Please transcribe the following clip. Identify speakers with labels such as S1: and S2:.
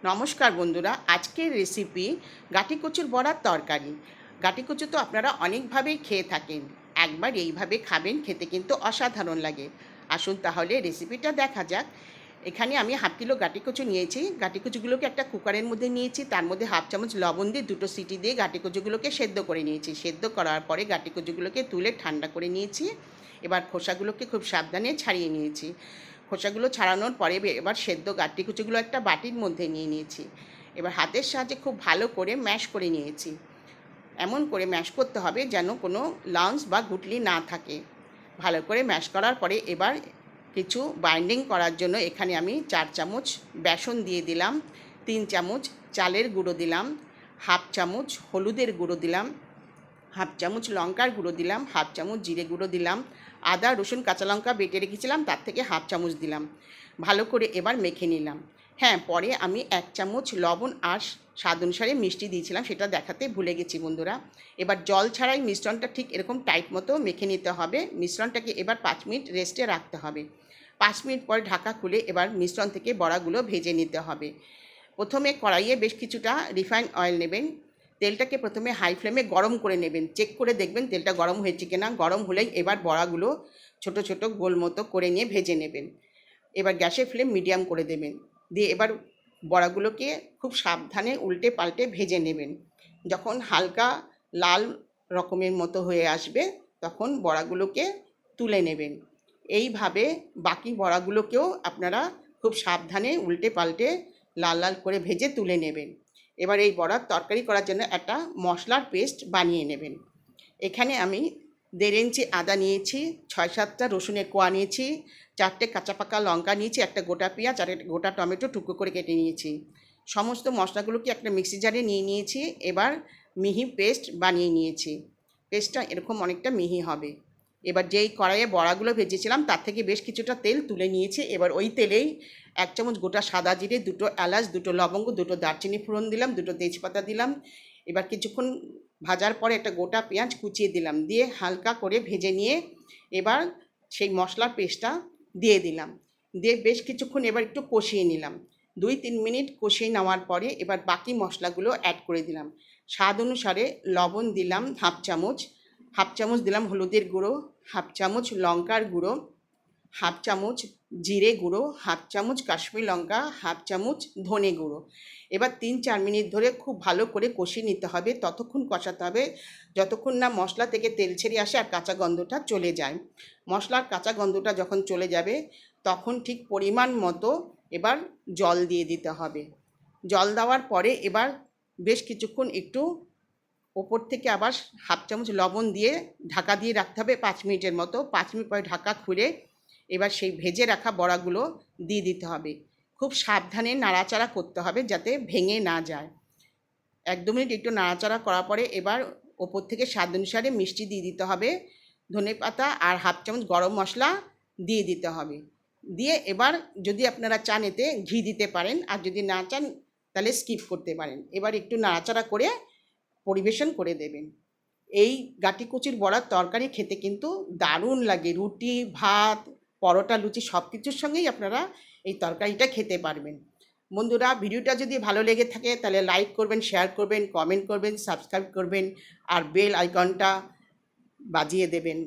S1: নমস্কার বন্ধুরা, আজকের রেসিপি গাঁটি কচুর বড়ার তরকারি। গাঁটি কচু তো আপনারা অনেকভাবেই খেয়ে থাকেন, একবার এইভাবে খাবেন, খেতে কিন্তু অসাধারণ লাগে। আসুন তাহলে রেসিপিটা দেখা যাক। এখানে আমি হাফ কিলো গাঁটি কচু নিয়েছি। গাঁটি কচুগুলোকে একটা কুকারের মধ্যে নিয়েছি, তার মধ্যে হাফ চামচ লবণ দিয়ে 2টো সিটি দিয়ে গাঁটি কচুগুলোকে সেদ্ধ করে নিয়েছি। সেদ্ধ করার পরে গাঁটি কচুগুলোকে তুলে ঠান্ডা করে নিয়েছি। এবার খোসাগুলোকে খুব সাবধানে ছাড়িয়ে নিয়েছি। খোসাগুলো ছাড়ানোর পরে এবার সেদ্ধ গাঁটি কুচিগুলো একটা বাটির মধ্যে নিয়ে নিয়েছি। এবার হাতের সাহায্যে খুব ভালো করে ম্যাশ করে নিয়েছি। এমন করে ম্যাশ করতে হবে যেন কোনো লাম্পস বা গুটলি না থাকে। ভালো করে ম্যাশ করার পরে এবার কিছু বাইন্ডিং করার জন্য এখানে আমি 4 চামচ বেসন দিয়ে দিলাম, 3 চামচ চালের গুঁড়ো দিলাম, হাফ চামচ হলুদের গুঁড়ো দিলাম, হাফ চামচ লঙ্কার গুঁড়ো দিলাম, হাফ চামচ জিরে গুঁড়ো দিলাম, আদা রসুন কাঁচা লঙ্কা বেটে রেখেছিলাম তার থেকে হাফ চামচ দিলাম। ভালো করে এবার মেখে নিলাম। হ্যাঁ, পরে আমি 1 চামচ লবণ আর স্বাদ অনুসারে মিষ্টি দিয়েছিলাম, সেটা দেখাতে ভুলে গেছি বন্ধুরা। এবার জল ছাড়াই মিশ্রণটা ঠিক এরকম টাইট মতো মেখে নিতে হবে। মিশ্রণটাকে এবার 5 মিনিট রেস্টে রাখতে হবে। 5 মিনিট পরে ঢাকা খুলে এবার মিশ্রণ থেকে বড়াগুলো ভেজে নিতে হবে। প্রথমে কড়াইয়ে বেশ কিছুটা রিফাইন্ড অয়েল নেবেন। তেলটাকে প্রথমে হাই ফ্লেমে গরম করে নেবেন। চেক করে দেখবেন তেলটা গরম হয়েছে কিনা। গরম হলেই এবার বড়াগুলো ছোট ছোট গোল মতো করে নিয়ে ভেজে নেবেন। এবার গ্যাসের ফ্লেম মিডিয়াম করে দেবেন। দিয়ে এবার বড়াগুলোকে খুব সাবধানে উল্টে পাল্টে ভেজে নেবেন। যখন হালকা লাল রকমের মতো হয়ে আসবে তখন বড়াগুলোকে তুলে নেবেন। এইভাবে বাকি বড়াগুলোকেও আপনারা খুব সাবধানে উল্টে পাল্টে লাল লাল করে ভেজে তুলে নেবেন। এবার এই বড়ার তরকারি করার জন্য একটা মশলার পেস্ট বানিয়ে নেবেন। এখানে আমি 1.5 ইঞ্চি আদা নিয়েছি, 6-7টা রসুনের কোয়া নিয়েছি, 4টে কাঁচা পাকা লঙ্কা নিয়েছি, একটা গোটা পেঁয়াজ আর একটা গোটা টমেটো টুকরো করে কেটে নিয়েছি। সমস্ত মশলাগুলোকে একটা মিক্সি জারে নিয়ে নিয়েছি। এবার মিহি পেস্ট বানিয়ে নিয়েছি। পেস্টটা এরকম অনেকটা মিহি হবে। এবার যেই কড়াইয়ে বড়াগুলো ভেজেছিলাম তার থেকে বেশ কিছুটা তেল তুলে নিয়েছি। এবার ওই তেলেই 1 চামচ গোটা সাদা জিরে, 2টো এলাচ, 2টো লবঙ্গ, 2টো দারচিনি ফোড়ন দিলাম, 2টো তেজপাতা দিলাম। এবার কিছুক্ষণ ভাজার পরে একটা গোটা পেঁয়াজ কুচিয়ে দিলাম, দিয়ে হালকা করে ভেজে নিয়ে এবার সেই মশলার পেস্টটা দিয়ে দিলাম। দিয়ে বেশ কিছুক্ষণ এবার একটু কষিয়ে নিলাম। 2-3 মিনিট কষিয়ে নেওয়ার পরে এবার বাকি মশলাগুলো অ্যাড করে দিলাম। স্বাদ অনুসারে লবণ দিলাম হাফ চামচ, হাফ চামচ দিলাম হলুদের গুঁড়ো, হাফ চামচ লঙ্কার গুঁড়ো, হাফ চামচ জিরে গুঁড়ো, হাফ চামচ কাশ্মীরি লঙ্কা, হাফ চামচ ধনে গুঁড়ো। এবার 3-4 মিনিট ধরে খুব ভালো করে কষিয়ে নিতে হবে। ততক্ষণ কষাতে হবে যতক্ষণ না মশলা থেকে তেল ছেড়ে আসে আর কাঁচা গন্ধটা চলে যায়। মশলার কাঁচা গন্ধটা যখন চলে যাবে তখন ঠিক পরিমাণ মতো এবার জল দিয়ে দিতে হবে। জল দেওয়ার পরে এবার বেশ কিছুক্ষণ একটু ওপর থেকে আবার হাফ চামচ লবণ দিয়ে ঢাকা দিয়ে রাখতে হবে 5 মিনিটের মতো। 5 মিনিট পরে ঢাকা খুলে এবার সেই ভেজে রাখা বড়াগুলো দিয়ে দিতে হবে। খুব সাবধানে নাড়াচাড়া করতে হবে যাতে ভেঙে না যায়। 1-2 মিনিট একটু নাড়াচাড়া করার পরে এবার ওপর থেকে স্বাদ অনুসারে মিষ্টি দিয়ে দিতে হবে, ধনেপাতা আর হাফ চামচ গরম মশলা দিয়ে দিতে হবে। দিয়ে এবার যদি আপনারা চান এতে ঘি দিতে পারেন, আর যদি না চান তাহলে স্কিপ করতে পারেন। এবার একটু নাড়াচাড়া করে পরিবেশন করে দেবেন। এই গাঁটি কচুর বড়ার তরকারি খেতে কিন্তু দারুণ লাগে। রুটি, ভাত, পরোটা, লুচি সব কিছুর সঙ্গেই আপনারা এই তরকারিটা খেতে পারবেন। বন্ধুরা, ভিডিওটা যদি ভালো লেগে থাকে তাহলে লাইক করবেন, শেয়ার করবেন, কমেন্ট করবেন, সাবস্ক্রাইব করবেন আর বেল আইকনটা বাজিয়ে দেবেন।